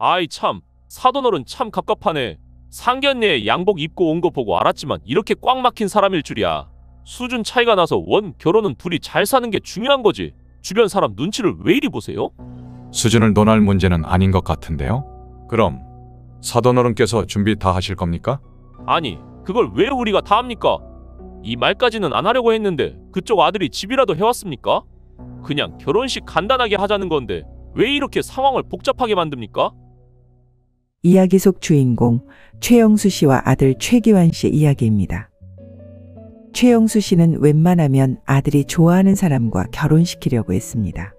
아이 참, 사돈어른 참 갑갑하네. 상견례에 양복 입고 온 거 보고 알았지만 이렇게 꽉 막힌 사람일 줄이야. 수준 차이가 나서 원 결혼은 둘이 잘 사는 게 중요한 거지. 주변 사람 눈치를 왜 이리 보세요? 수준을 논할 문제는 아닌 것 같은데요? 그럼 사돈어른께서 준비 다 하실 겁니까? 아니, 그걸 왜 우리가 다 합니까? 이 말까지는 안 하려고 했는데 그쪽 아들이 집이라도 해왔습니까? 그냥 결혼식 간단하게 하자는 건데 왜 이렇게 상황을 복잡하게 만듭니까? 이야기 속 주인공 최영수 씨와 아들 최기환 씨의 이야기입니다. 최영수 씨는 웬만하면 아들이 좋아하는 사람과 결혼시키려고 했습니다.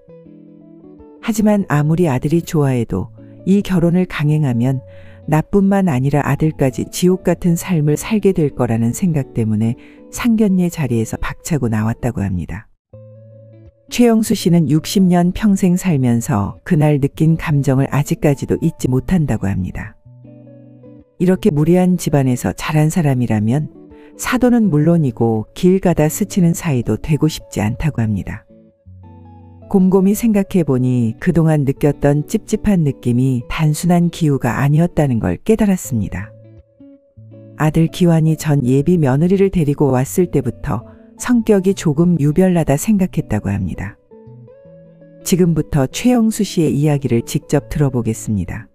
하지만 아무리 아들이 좋아해도 이 결혼을 강행하면 나뿐만 아니라 아들까지 지옥 같은 삶을 살게 될 거라는 생각 때문에 상견례 자리에서 박차고 나왔다고 합니다. 최영수 씨는 60년 평생 살면서 그날 느낀 감정을 아직까지도 잊지 못한다고 합니다. 이렇게 무례한 집안에서 자란 사람이라면 사돈은 물론이고 길 가다 스치는 사이도 되고 싶지 않다고 합니다. 곰곰이 생각해 보니 그동안 느꼈던 찝찝한 느낌이 단순한 기우가 아니었다는 걸 깨달았습니다. 아들 기환이 전 예비 며느리를 데리고 왔을 때부터 성격이 조금 유별나다 생각했다고 합니다. 지금부터 최영수 씨의 이야기를 직접 들어보겠습니다.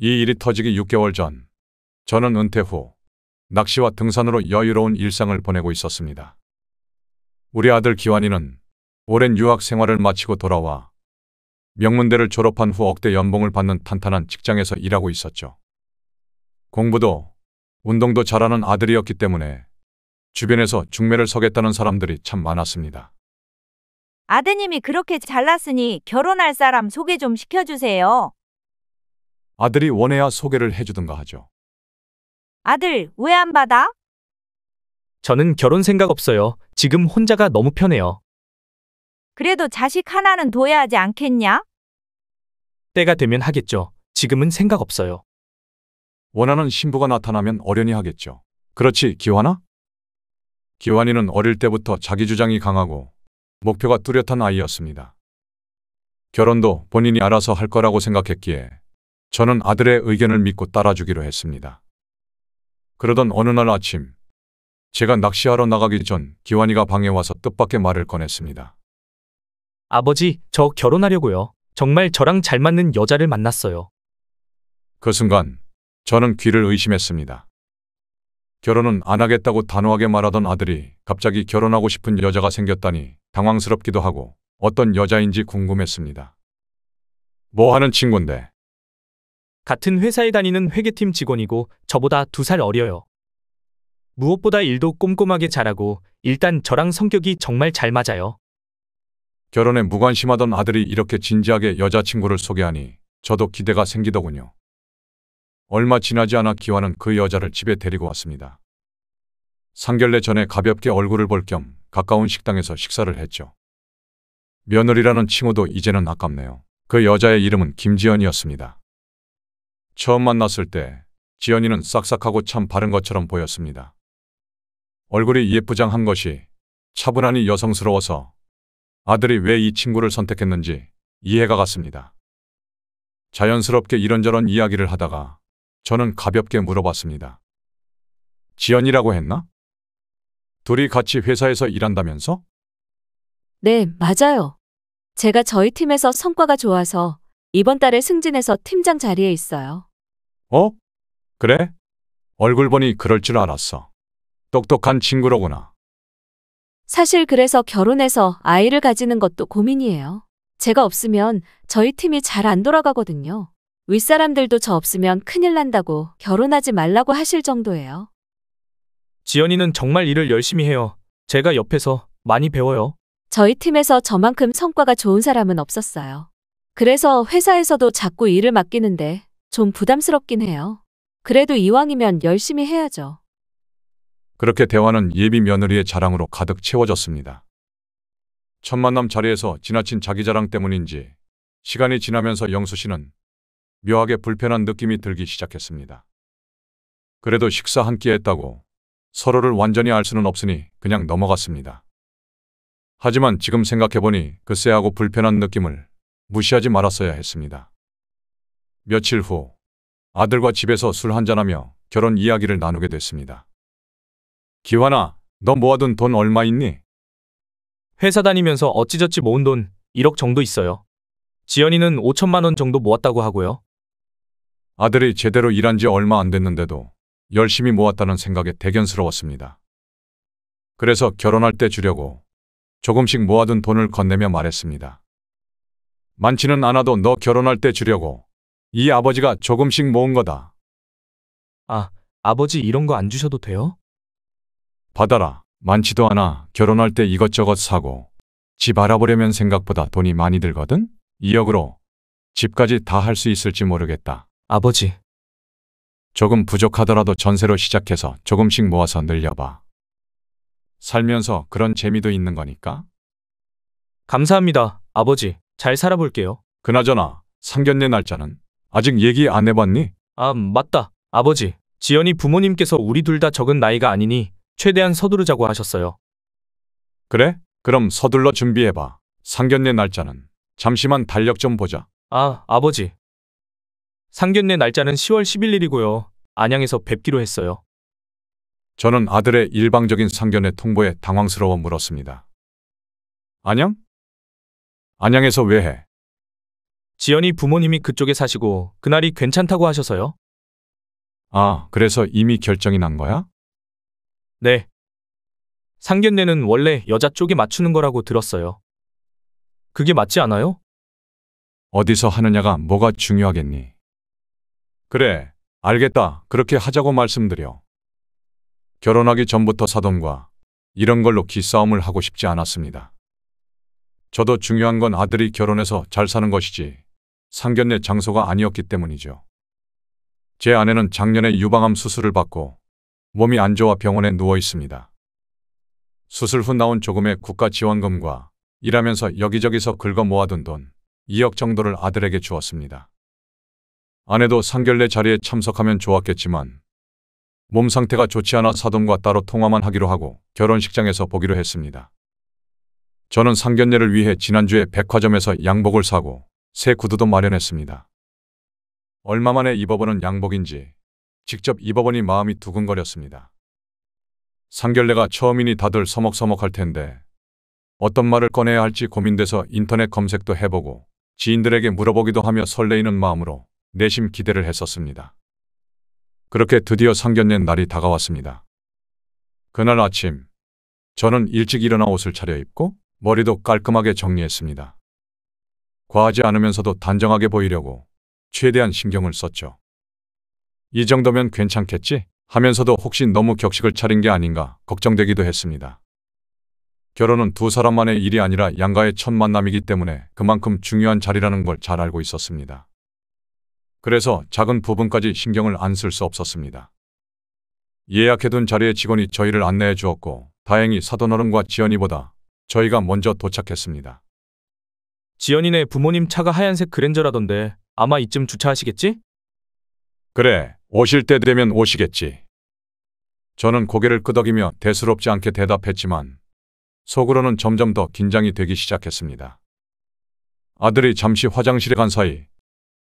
이 일이 터지기 6개월 전, 저는 은퇴 후 낚시와 등산으로 여유로운 일상을 보내고 있었습니다. 우리 아들 기환이는 오랜 유학 생활을 마치고 돌아와 명문대를 졸업한 후 억대 연봉을 받는 탄탄한 직장에서 일하고 있었죠. 공부도 운동도 잘하는 아들이었기 때문에 주변에서 중매를 서겠다는 사람들이 참 많았습니다. 아드님이 그렇게 잘났으니 결혼할 사람 소개 좀 시켜주세요. 아들이 원해야 소개를 해주든가 하죠. 아들, 왜 안 받아? 저는 결혼 생각 없어요. 지금 혼자가 너무 편해요. 그래도 자식 하나는 둬야 하지 않겠냐? 때가 되면 하겠죠. 지금은 생각 없어요. 원하는 신부가 나타나면 어련히 하겠죠. 그렇지, 기환아? 기환이는 어릴 때부터 자기 주장이 강하고 목표가 뚜렷한 아이였습니다. 결혼도 본인이 알아서 할 거라고 생각했기에 저는 아들의 의견을 믿고 따라주기로 했습니다. 그러던 어느 날 아침, 제가 낚시하러 나가기 전 기환이가 방에 와서 뜻밖의 말을 꺼냈습니다. 아버지, 저 결혼하려고요. 정말 저랑 잘 맞는 여자를 만났어요. 그 순간 저는 귀를 의심했습니다. 결혼은 안 하겠다고 단호하게 말하던 아들이 갑자기 결혼하고 싶은 여자가 생겼다니 당황스럽기도 하고 어떤 여자인지 궁금했습니다. 뭐 하는 친구인데? 같은 회사에 다니는 회계팀 직원이고 저보다 2살 어려요. 무엇보다 일도 꼼꼼하게 잘하고 일단 저랑 성격이 정말 잘 맞아요. 결혼에 무관심하던 아들이 이렇게 진지하게 여자친구를 소개하니 저도 기대가 생기더군요. 얼마 지나지 않아 기환은 그 여자를 집에 데리고 왔습니다. 상견례 전에 가볍게 얼굴을 볼 겸 가까운 식당에서 식사를 했죠. 며느리라는 칭호도 이제는 아깝네요. 그 여자의 이름은 김지연이었습니다. 처음 만났을 때 지연이는 싹싹하고 참 바른 것처럼 보였습니다. 얼굴이 예쁘장한 것이 차분하니 여성스러워서 아들이 왜 이 친구를 선택했는지 이해가 갔습니다. 자연스럽게 이런저런 이야기를 하다가 저는 가볍게 물어봤습니다. 지연이라고 했나? 둘이 같이 회사에서 일한다면서? 네, 맞아요. 제가 저희 팀에서 성과가 좋아서 이번 달에 승진해서 팀장 자리에 있어요. 어? 그래? 얼굴 보니 그럴 줄 알았어. 똑똑한 친구로구나. 사실 그래서 결혼해서 아이를 가지는 것도 고민이에요. 제가 없으면 저희 팀이 잘 안 돌아가거든요. 윗사람들도 저 없으면 큰일 난다고 결혼하지 말라고 하실 정도예요. 지연이는 정말 일을 열심히 해요. 제가 옆에서 많이 배워요. 저희 팀에서 저만큼 성과가 좋은 사람은 없었어요. 그래서 회사에서도 자꾸 일을 맡기는데 좀 부담스럽긴 해요. 그래도 이왕이면 열심히 해야죠. 그렇게 대화는 예비 며느리의 자랑으로 가득 채워졌습니다. 첫 만남 자리에서 지나친 자기 자랑 때문인지 시간이 지나면서 영수 씨는 묘하게 불편한 느낌이 들기 시작했습니다. 그래도 식사 한 끼 했다고 서로를 완전히 알 수는 없으니 그냥 넘어갔습니다. 하지만 지금 생각해보니 그 쎄하고 불편한 느낌을 무시하지 말았어야 했습니다. 며칠 후 아들과 집에서 술 한잔하며 결혼 이야기를 나누게 됐습니다. 기환아, 너 모아둔 돈 얼마 있니? 회사 다니면서 어찌저찌 모은 돈 1억 정도 있어요. 지연이는 5천만 원 정도 모았다고 하고요. 아들이 제대로 일한 지 얼마 안 됐는데도 열심히 모았다는 생각에 대견스러웠습니다. 그래서 결혼할 때 주려고 조금씩 모아둔 돈을 건네며 말했습니다. 많지는 않아도 너 결혼할 때 주려고 이 아버지가 조금씩 모은 거다. 아, 아버지 이런 거 안 주셔도 돼요? 받아라. 많지도 않아. 결혼할 때 이것저것 사고 집 알아보려면 생각보다 돈이 많이 들거든? 2억으로 집까지 다 할 수 있을지 모르겠다. 아버지, 조금 부족하더라도 전세로 시작해서 조금씩 모아서 늘려봐. 살면서 그런 재미도 있는 거니까. 감사합니다. 아버지, 잘 살아볼게요. 그나저나 상견례 날짜는 아직 얘기 안 해봤니? 아, 맞다. 아버지, 지연이 부모님께서 우리 둘 다 적은 나이가 아니니 최대한 서두르자고 하셨어요. 그래? 그럼 서둘러 준비해봐. 상견례 날짜는 잠시만 달력 좀 보자. 아, 아버지. 상견례 날짜는 10월 11일이고요. 안양에서 뵙기로 했어요. 저는 아들의 일방적인 상견례 통보에 당황스러워 물었습니다. 안양? 안양에서 왜 해? 지연이 부모님이 그쪽에 사시고 그날이 괜찮다고 하셔서요. 아, 그래서 이미 결정이 난 거야? 네. 상견례는 원래 여자 쪽에 맞추는 거라고 들었어요. 그게 맞지 않아요? 어디서 하느냐가 뭐가 중요하겠니? 그래, 알겠다. 그렇게 하자고 말씀드려. 결혼하기 전부터 사돈과 이런 걸로 기싸움을 하고 싶지 않았습니다. 저도 중요한 건 아들이 결혼해서 잘 사는 것이지 상견례 장소가 아니었기 때문이죠. 제 아내는 작년에 유방암 수술을 받고 몸이 안 좋아 병원에 누워 있습니다. 수술 후 나온 조금의 국가 지원금과 일하면서 여기저기서 긁어 모아둔 돈 2억 정도를 아들에게 주었습니다. 아내도 상견례 자리에 참석하면 좋았겠지만 몸 상태가 좋지 않아 사돈과 따로 통화만 하기로 하고 결혼식장에서 보기로 했습니다. 저는 상견례를 위해 지난주에 백화점에서 양복을 사고 새 구두도 마련했습니다. 얼마 만에 입어보는 양복인지 직접 입어보니 마음이 두근거렸습니다. 상견례가 처음이니 다들 서먹서먹할 텐데 어떤 말을 꺼내야 할지 고민돼서 인터넷 검색도 해보고 지인들에게 물어보기도 하며 설레이는 마음으로 내심 기대를 했었습니다. 그렇게 드디어 상견례 날이 다가왔습니다. 그날 아침 저는 일찍 일어나 옷을 차려입고 머리도 깔끔하게 정리했습니다. 과하지 않으면서도 단정하게 보이려고 최대한 신경을 썼죠. 이 정도면 괜찮겠지 하면서도 혹시 너무 격식을 차린 게 아닌가 걱정되기도 했습니다. 결혼은 두 사람만의 일이 아니라 양가의 첫 만남이기 때문에 그만큼 중요한 자리라는 걸 잘 알고 있었습니다. 그래서 작은 부분까지 신경을 안 쓸 수 없었습니다. 예약해둔 자리에 직원이 저희를 안내해 주었고 다행히 사돈어른과 지연이보다 저희가 먼저 도착했습니다. 지연이네 부모님 차가 하얀색 그랜저라던데 아마 이쯤 주차하시겠지? 그래, 오실 때 되면 오시겠지. 저는 고개를 끄덕이며 대수롭지 않게 대답했지만 속으로는 점점 더 긴장이 되기 시작했습니다. 아들이 잠시 화장실에 간 사이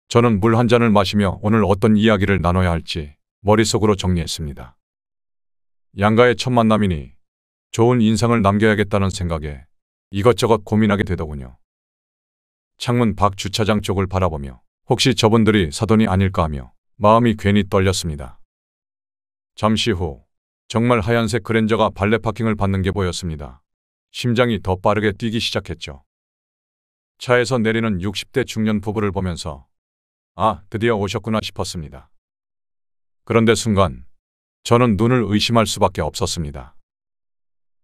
저는 물 한 잔을 마시며 오늘 어떤 이야기를 나눠야 할지 머릿속으로 정리했습니다. 양가의 첫 만남이니 좋은 인상을 남겨야겠다는 생각에 이것저것 고민하게 되더군요. 창문 밖 주차장 쪽을 바라보며 혹시 저분들이 사돈이 아닐까 하며 마음이 괜히 떨렸습니다. 잠시 후 정말 하얀색 그랜저가 발레 파킹을 받는 게 보였습니다. 심장이 더 빠르게 뛰기 시작했죠. 차에서 내리는 60대 중년 부부를 보면서 아, 드디어 오셨구나 싶었습니다. 그런데 순간 저는 눈을 의심할 수밖에 없었습니다.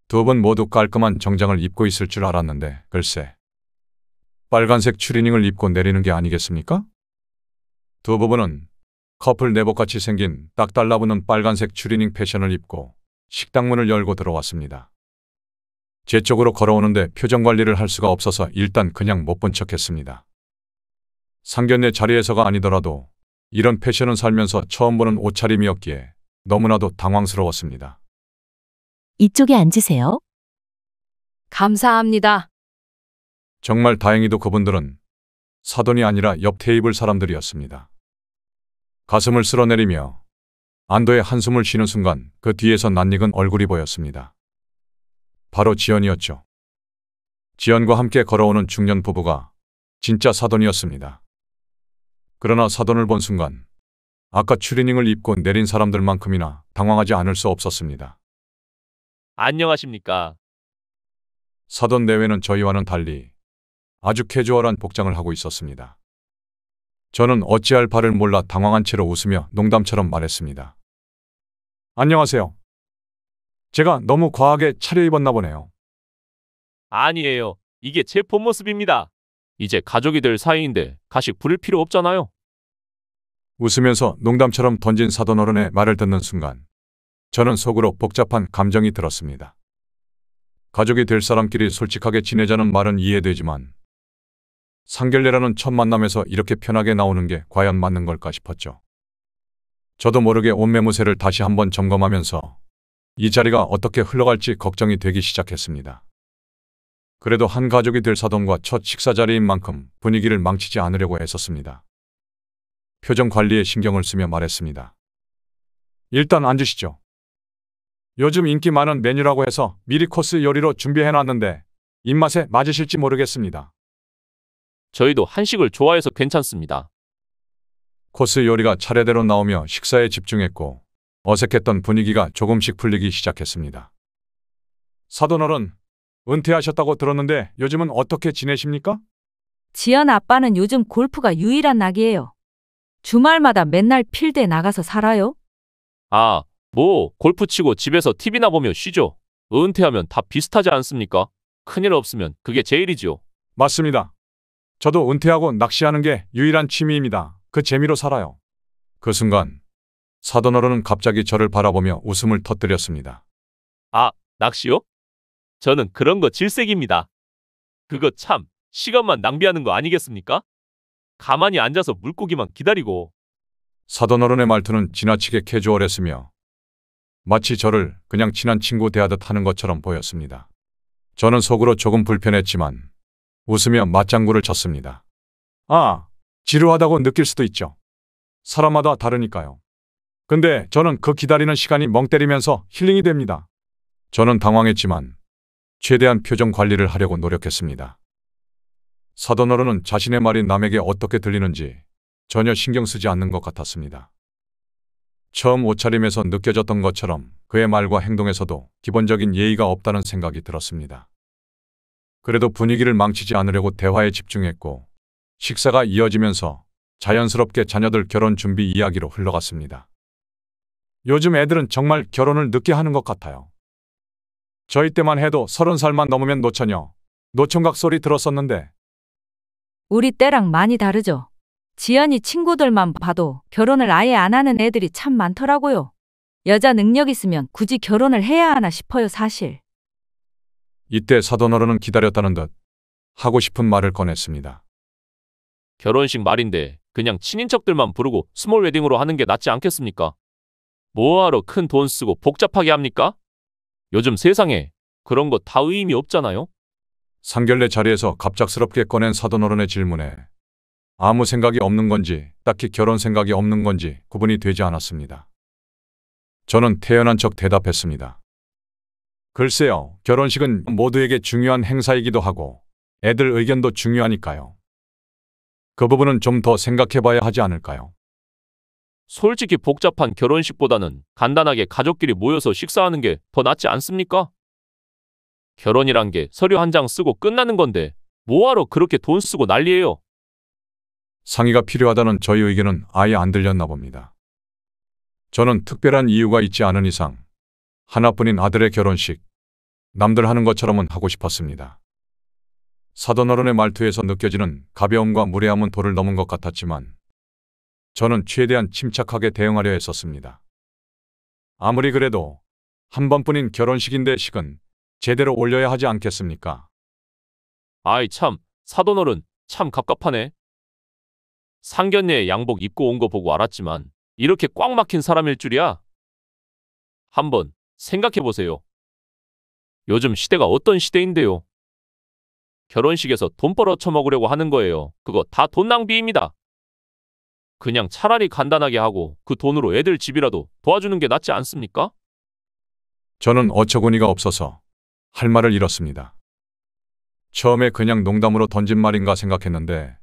두 분 모두 깔끔한 정장을 입고 있을 줄 알았는데 글쎄, 빨간색 추리닝을 입고 내리는 게 아니겠습니까? 두 부부는 커플 내복같이 생긴 딱 달라붙는 빨간색 추리닝 패션을 입고 식당 문을 열고 들어왔습니다. 제 쪽으로 걸어오는데 표정 관리를 할 수가 없어서 일단 그냥 못 본 척했습니다. 상견례 자리에서가 아니더라도 이런 패션은 살면서 처음 보는 옷차림이었기에 너무나도 당황스러웠습니다. 이쪽에 앉으세요. 감사합니다. 정말 다행히도 그분들은 사돈이 아니라 옆 테이블 사람들이었습니다. 가슴을 쓸어내리며 안도의 한숨을 쉬는 순간 그 뒤에서 낯익은 얼굴이 보였습니다. 바로 지연이었죠. 지연과 함께 걸어오는 중년 부부가 진짜 사돈이었습니다. 그러나 사돈을 본 순간 아까 추리닝을 입고 내린 사람들만큼이나 당황하지 않을 수 없었습니다. 안녕하십니까. 사돈 내외는 저희와는 달리 아주 캐주얼한 복장을 하고 있었습니다. 저는 어찌할 바를 몰라 당황한 채로 웃으며 농담처럼 말했습니다. 안녕하세요. 제가 너무 과하게 차려입었나 보네요. 아니에요. 이게 제 본 모습입니다. 이제 가족이 될 사이인데 가식 부릴 필요 없잖아요. 웃으면서 농담처럼 던진 사돈 어른의 말을 듣는 순간 저는 속으로 복잡한 감정이 들었습니다. 가족이 될 사람끼리 솔직하게 지내자는 말은 이해되지만 상견례라는 첫 만남에서 이렇게 편하게 나오는 게 과연 맞는 걸까 싶었죠. 저도 모르게 옷매무새를 다시 한번 점검하면서 이 자리가 어떻게 흘러갈지 걱정이 되기 시작했습니다. 그래도 한 가족이 될 사돈과 첫 식사 자리인 만큼 분위기를 망치지 않으려고 애썼습니다. 표정 관리에 신경을 쓰며 말했습니다. 일단 앉으시죠. 요즘 인기 많은 메뉴라고 해서 미리 코스 요리로 준비해놨는데 입맛에 맞으실지 모르겠습니다. 저희도 한식을 좋아해서 괜찮습니다. 코스 요리가 차례대로 나오며 식사에 집중했고 어색했던 분위기가 조금씩 풀리기 시작했습니다. 사돈 어른, 은퇴하셨다고 들었는데 요즘은 어떻게 지내십니까? 지연 아빠는 요즘 골프가 유일한 낙이에요. 주말마다 맨날 필드에 나가서 살아요. 아, 골프 치고 집에서 TV나 보며 쉬죠. 은퇴하면 다 비슷하지 않습니까? 큰일 없으면 그게 제일이지요. 맞습니다. 저도 은퇴하고 낚시하는 게 유일한 취미입니다. 그 재미로 살아요. 그 순간 사돈 어른은 갑자기 저를 바라보며 웃음을 터뜨렸습니다. 아, 낚시요? 저는 그런 거 질색입니다. 그거 참 시간만 낭비하는 거 아니겠습니까? 가만히 앉아서 물고기만 기다리고. 사돈 어른의 말투는 지나치게 캐주얼했으며 마치 저를 그냥 친한 친구 대하듯 하는 것처럼 보였습니다. 저는 속으로 조금 불편했지만 웃으며 맞장구를 쳤습니다. 아, 지루하다고 느낄 수도 있죠. 사람마다 다르니까요. 근데 저는 그 기다리는 시간이 멍 때리면서 힐링이 됩니다. 저는 당황했지만 최대한 표정 관리를 하려고 노력했습니다. 사돈 어른은 자신의 말이 남에게 어떻게 들리는지 전혀 신경 쓰지 않는 것 같았습니다. 처음 옷차림에서 느껴졌던 것처럼 그의 말과 행동에서도 기본적인 예의가 없다는 생각이 들었습니다. 그래도 분위기를 망치지 않으려고 대화에 집중했고 식사가 이어지면서 자연스럽게 자녀들 결혼 준비 이야기로 흘러갔습니다. 요즘 애들은 정말 결혼을 늦게 하는 것 같아요. 저희 때만 해도 30살만 넘으면 노처녀, 노총각 소리 들었었는데 우리 때랑 많이 다르죠. 지연이 친구들만 봐도 결혼을 아예 안 하는 애들이 참 많더라고요. 여자 능력 있으면 굳이 결혼을 해야 하나 싶어요, 사실. 이때 사돈 어른은 기다렸다는 듯 하고 싶은 말을 꺼냈습니다. 결혼식 말인데 그냥 친인척들만 부르고 스몰 웨딩으로 하는 게 낫지 않겠습니까? 뭐하러 큰 돈 쓰고 복잡하게 합니까? 요즘 세상에 그런 거 다 의미 없잖아요? 상견례 자리에서 갑작스럽게 꺼낸 사돈 어른의 질문에 아무 생각이 없는 건지 딱히 결혼 생각이 없는 건지 구분이 되지 않았습니다. 저는 태연한 척 대답했습니다. 글쎄요, 결혼식은 모두에게 중요한 행사이기도 하고 애들 의견도 중요하니까요. 그 부분은 좀 더 생각해봐야 하지 않을까요? 솔직히 복잡한 결혼식보다는 간단하게 가족끼리 모여서 식사하는 게 더 낫지 않습니까? 결혼이란 게 서류 한 장 쓰고 끝나는 건데 뭐하러 그렇게 돈 쓰고 난리예요? 상의가 필요하다는 저희 의견은 아예 안 들렸나 봅니다. 저는 특별한 이유가 있지 않은 이상 하나뿐인 아들의 결혼식, 남들 하는 것처럼은 하고 싶었습니다. 사돈 어른의 말투에서 느껴지는 가벼움과 무례함은 도를 넘은 것 같았지만 저는 최대한 침착하게 대응하려 했었습니다. 아무리 그래도 한 번뿐인 결혼식인데 식은 제대로 올려야 하지 않겠습니까? 아이 참, 사돈어른 참 갑갑하네. 상견례에 양복 입고 온 거 보고 알았지만 이렇게 꽉 막힌 사람일 줄이야. 한번 생각해 보세요. 요즘 시대가 어떤 시대인데요? 결혼식에서 돈 벌어 처먹으려고 하는 거예요. 그거 다 돈 낭비입니다. 그냥 차라리 간단하게 하고 그 돈으로 애들 집이라도 도와주는 게 낫지 않습니까? 저는 어처구니가 없어서 할 말을 잃었습니다. 처음에 그냥 농담으로 던진 말인가 생각했는데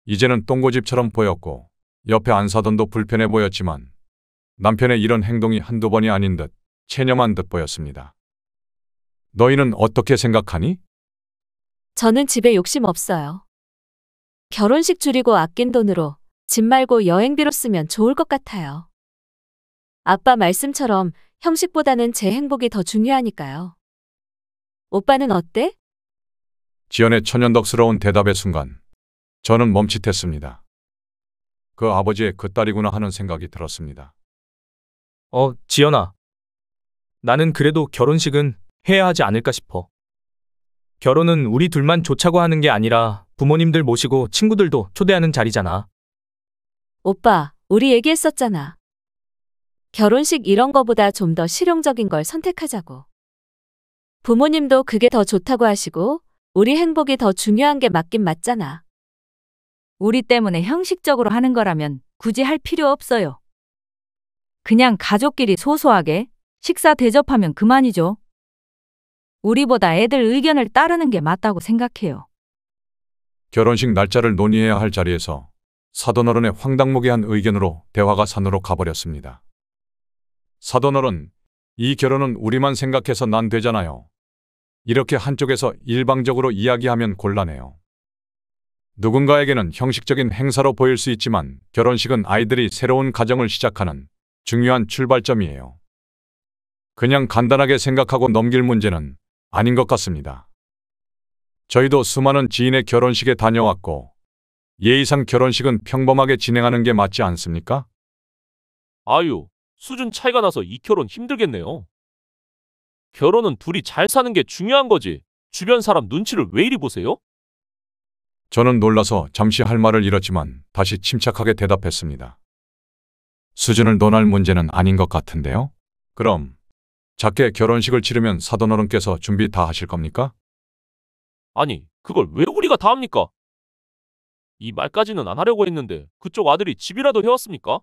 이제는 똥고집처럼 보였고 옆에 안 사돈도 불편해 보였지만 남편의 이런 행동이 한두 번이 아닌 듯 체념한 듯 보였습니다. 너희는 어떻게 생각하니? 저는 집에 욕심 없어요. 결혼식 줄이고 아낀 돈으로 집 말고 여행비로 쓰면 좋을 것 같아요. 아빠 말씀처럼 형식보다는 제 행복이 더 중요하니까요. 오빠는 어때? 지연의 천연덕스러운 대답의 순간 저는 멈칫했습니다. 그 아버지의 그 딸이구나 하는 생각이 들었습니다. 지연아. 나는 그래도 결혼식은 해야 하지 않을까 싶어. 결혼은 우리 둘만 좋자고 하는 게 아니라 부모님들 모시고 친구들도 초대하는 자리잖아. 오빠, 우리 얘기했었잖아. 결혼식 이런 거보다 좀 더 실용적인 걸 선택하자고. 부모님도 그게 더 좋다고 하시고 우리 행복이 더 중요한 게 맞긴 맞잖아. 우리 때문에 형식적으로 하는 거라면 굳이 할 필요 없어요. 그냥 가족끼리 소소하게 식사 대접하면 그만이죠. 우리보다 애들 의견을 따르는 게 맞다고 생각해요. 결혼식 날짜를 논의해야 할 자리에서 사돈어른의 황당무계한 의견으로 대화가 산으로 가버렸습니다. 사돈어른, 이 결혼은 우리만 생각해서 난 되잖아요. 이렇게 한쪽에서 일방적으로 이야기하면 곤란해요. 누군가에게는 형식적인 행사로 보일 수 있지만 결혼식은 아이들이 새로운 가정을 시작하는 중요한 출발점이에요. 그냥 간단하게 생각하고 넘길 문제는 아닌 것 같습니다. 저희도 수많은 지인의 결혼식에 다녀왔고 예의상 결혼식은 평범하게 진행하는 게 맞지 않습니까? 아유, 수준 차이가 나서 이 결혼 힘들겠네요. 결혼은 둘이 잘 사는 게 중요한 거지. 주변 사람 눈치를 왜 이리 보세요? 저는 놀라서 잠시 할 말을 잃었지만 다시 침착하게 대답했습니다. 수준을 논할 문제는 아닌 것 같은데요? 그럼 작게 결혼식을 치르면 사돈어른께서 준비 다 하실 겁니까? 아니, 그걸 왜 우리가 다 합니까? 이 말까지는 안 하려고 했는데 그쪽 아들이 집이라도 해왔습니까?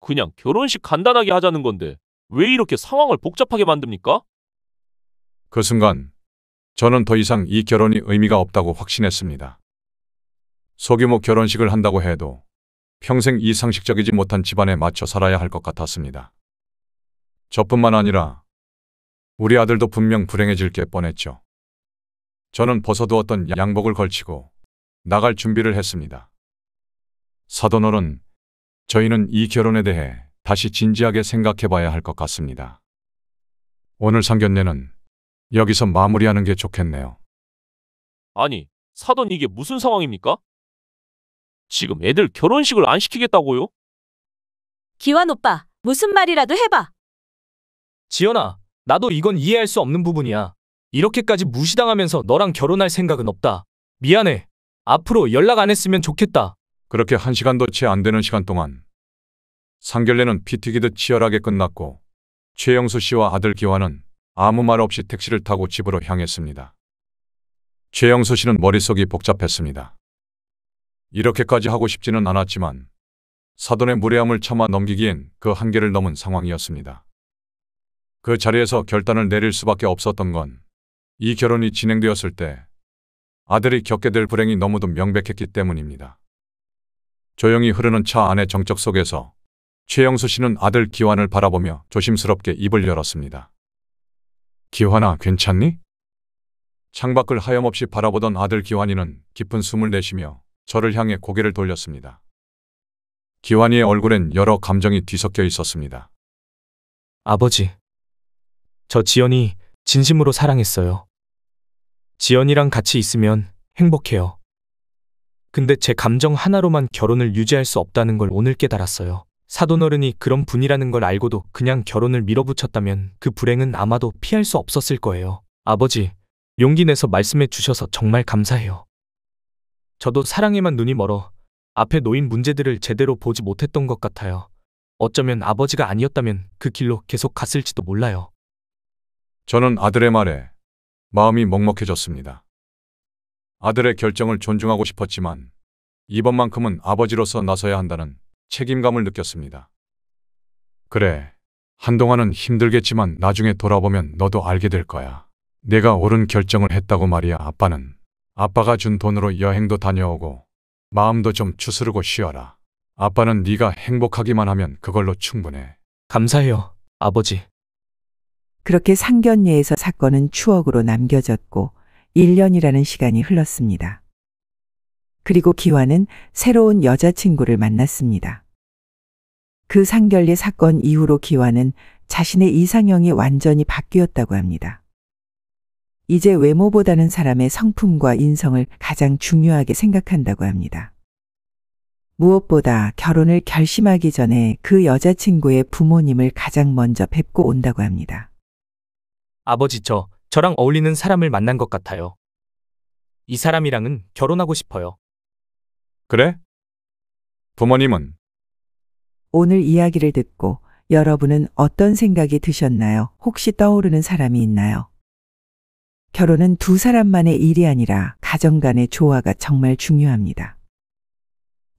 그냥 결혼식 간단하게 하자는 건데 왜 이렇게 상황을 복잡하게 만듭니까? 그 순간 저는 더 이상 이 결혼이 의미가 없다고 확신했습니다. 소규모 결혼식을 한다고 해도 평생 이 상식적이지 못한 집안에 맞춰 살아야 할 것 같았습니다. 저뿐만 아니라 우리 아들도 분명 불행해질 게 뻔했죠. 저는 벗어두었던 양복을 걸치고 나갈 준비를 했습니다. 사돈어른, 저희는 이 결혼에 대해 다시 진지하게 생각해 봐야 할 것 같습니다. 오늘 상견례는 여기서 마무리하는 게 좋겠네요. 아니, 사돈 이게 무슨 상황입니까? 지금 애들 결혼식을 안 시키겠다고요? 기환 오빠, 무슨 말이라도 해봐. 지연아, 나도 이건 이해할 수 없는 부분이야. 이렇게까지 무시당하면서 너랑 결혼할 생각은 없다. 미안해. 앞으로 연락 안 했으면 좋겠다. 그렇게 1시간도 채 안 되는 시간 동안 상견례는 피 튀기듯 치열하게 끝났고 최영수 씨와 아들 기환은 아무 말 없이 택시를 타고 집으로 향했습니다. 최영수 씨는 머릿속이 복잡했습니다. 이렇게까지 하고 싶지는 않았지만 사돈의 무례함을 참아 넘기기엔 그 한계를 넘은 상황이었습니다. 그 자리에서 결단을 내릴 수밖에 없었던 건 이 결혼이 진행되었을 때 아들이 겪게 될 불행이 너무도 명백했기 때문입니다. 조용히 흐르는 차 안의 정적 속에서 최영수 씨는 아들 기환을 바라보며 조심스럽게 입을 열었습니다. 기환아, 괜찮니? 창밖을 하염없이 바라보던 아들 기환이는 깊은 숨을 내쉬며 저를 향해 고개를 돌렸습니다. 기환이의 얼굴엔 여러 감정이 뒤섞여 있었습니다. 아버지, 저 지연이 진심으로 사랑했어요. 지연이랑 같이 있으면 행복해요. 근데 제 감정 하나로만 결혼을 유지할 수 없다는 걸 오늘 깨달았어요. 사돈어른이 그런 분이라는 걸 알고도 그냥 결혼을 밀어붙였다면 그 불행은 아마도 피할 수 없었을 거예요. 아버지, 용기 내서 말씀해 주셔서 정말 감사해요. 저도 사랑에만 눈이 멀어 앞에 놓인 문제들을 제대로 보지 못했던 것 같아요. 어쩌면 아버지가 아니었다면 그 길로 계속 갔을지도 몰라요. 저는 아들의 말에 마음이 먹먹해졌습니다. 아들의 결정을 존중하고 싶었지만 이번만큼은 아버지로서 나서야 한다는 책임감을 느꼈습니다. 그래, 한동안은 힘들겠지만 나중에 돌아보면 너도 알게 될 거야. 내가 옳은 결정을 했다고 말이야. 아빠가 준 돈으로 여행도 다녀오고 마음도 좀 추스르고 쉬어라. 아빠는 네가 행복하기만 하면 그걸로 충분해. 감사해요, 아버지. 그렇게 상견례에서 사건은 추억으로 남겨졌고 1년이라는 시간이 흘렀습니다. 그리고 기환은 새로운 여자친구를 만났습니다. 그 상견례 사건 이후로 기환은 자신의 이상형이 완전히 바뀌었다고 합니다. 이제 외모보다는 사람의 성품과 인성을 가장 중요하게 생각한다고 합니다. 무엇보다 결혼을 결심하기 전에 그 여자친구의 부모님을 가장 먼저 뵙고 온다고 합니다. 아버지, 저랑 어울리는 사람을 만난 것 같아요. 이 사람이랑은 결혼하고 싶어요. 그래? 부모님은? 오늘 이야기를 듣고 여러분은 어떤 생각이 드셨나요? 혹시 떠오르는 사람이 있나요? 결혼은 두 사람만의 일이 아니라 가정 간의 조화가 정말 중요합니다.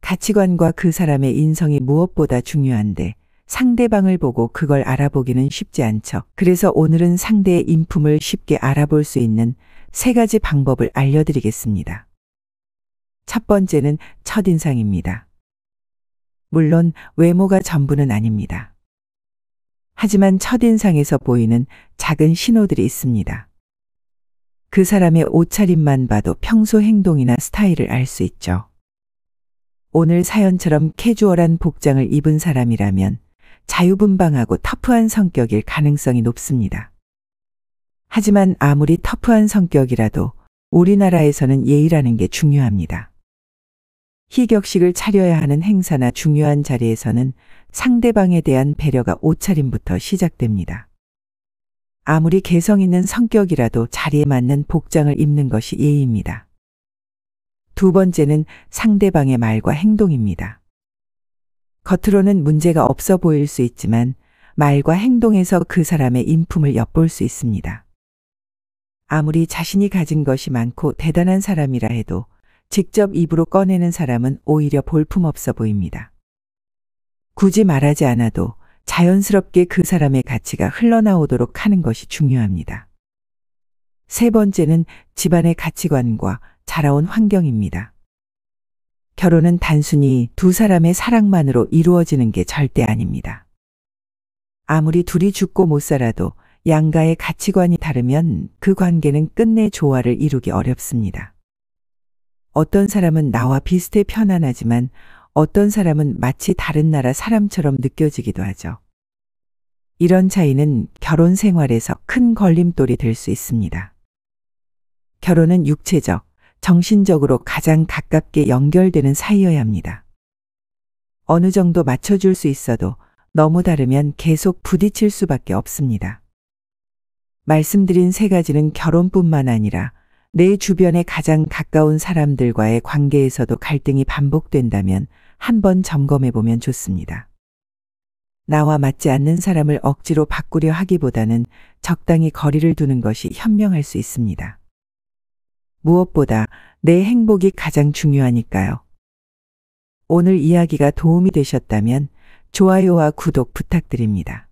가치관과 그 사람의 인성이 무엇보다 중요한데 상대방을 보고 그걸 알아보기는 쉽지 않죠. 그래서 오늘은 상대의 인품을 쉽게 알아볼 수 있는 3가지 방법을 알려드리겠습니다. 첫 번째는 첫인상입니다. 물론 외모가 전부는 아닙니다. 하지만 첫인상에서 보이는 작은 신호들이 있습니다. 그 사람의 옷차림만 봐도 평소 행동이나 스타일을 알 수 있죠. 오늘 사연처럼 캐주얼한 복장을 입은 사람이라면 자유분방하고 터프한 성격일 가능성이 높습니다. 하지만 아무리 터프한 성격이라도 우리나라에서는 예의라는 게 중요합니다. 희격식을 차려야 하는 행사나 중요한 자리에서는 상대방에 대한 배려가 옷차림부터 시작됩니다. 아무리 개성 있는 성격이라도 자리에 맞는 복장을 입는 것이 예의입니다. 두 번째는 상대방의 말과 행동입니다. 겉으로는 문제가 없어 보일 수 있지만 말과 행동에서 그 사람의 인품을 엿볼 수 있습니다. 아무리 자신이 가진 것이 많고 대단한 사람이라 해도 직접 입으로 꺼내는 사람은 오히려 볼품없어 보입니다. 굳이 말하지 않아도 자연스럽게 그 사람의 가치가 흘러나오도록 하는 것이 중요합니다. 세 번째는 집안의 가치관과 자라온 환경입니다. 결혼은 단순히 두 사람의 사랑만으로 이루어지는 게 절대 아닙니다. 아무리 둘이 죽고 못 살아도 양가의 가치관이 다르면 그 관계는 끝내 조화를 이루기 어렵습니다. 어떤 사람은 나와 비슷해 편안하지만 어떤 사람은 마치 다른 나라 사람처럼 느껴지기도 하죠. 이런 차이는 결혼 생활에서 큰 걸림돌이 될 수 있습니다. 결혼은 육체적, 정신적으로 가장 가깝게 연결되는 사이여야 합니다. 어느 정도 맞춰줄 수 있어도 너무 다르면 계속 부딪힐 수밖에 없습니다. 말씀드린 3가지는 결혼뿐만 아니라 내 주변에 가장 가까운 사람들과의 관계에서도 갈등이 반복된다면 한번 점검해 보면 좋습니다. 나와 맞지 않는 사람을 억지로 바꾸려 하기보다는 적당히 거리를 두는 것이 현명할 수 있습니다. 무엇보다 내 행복이 가장 중요하니까요. 오늘 이야기가 도움이 되셨다면 좋아요와 구독 부탁드립니다.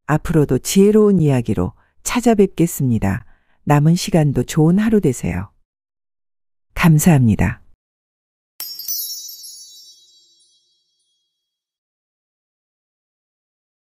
앞으로도 지혜로운 이야기로 찾아뵙겠습니다. 남은 시간도 좋은 하루 되세요. 감사합니다.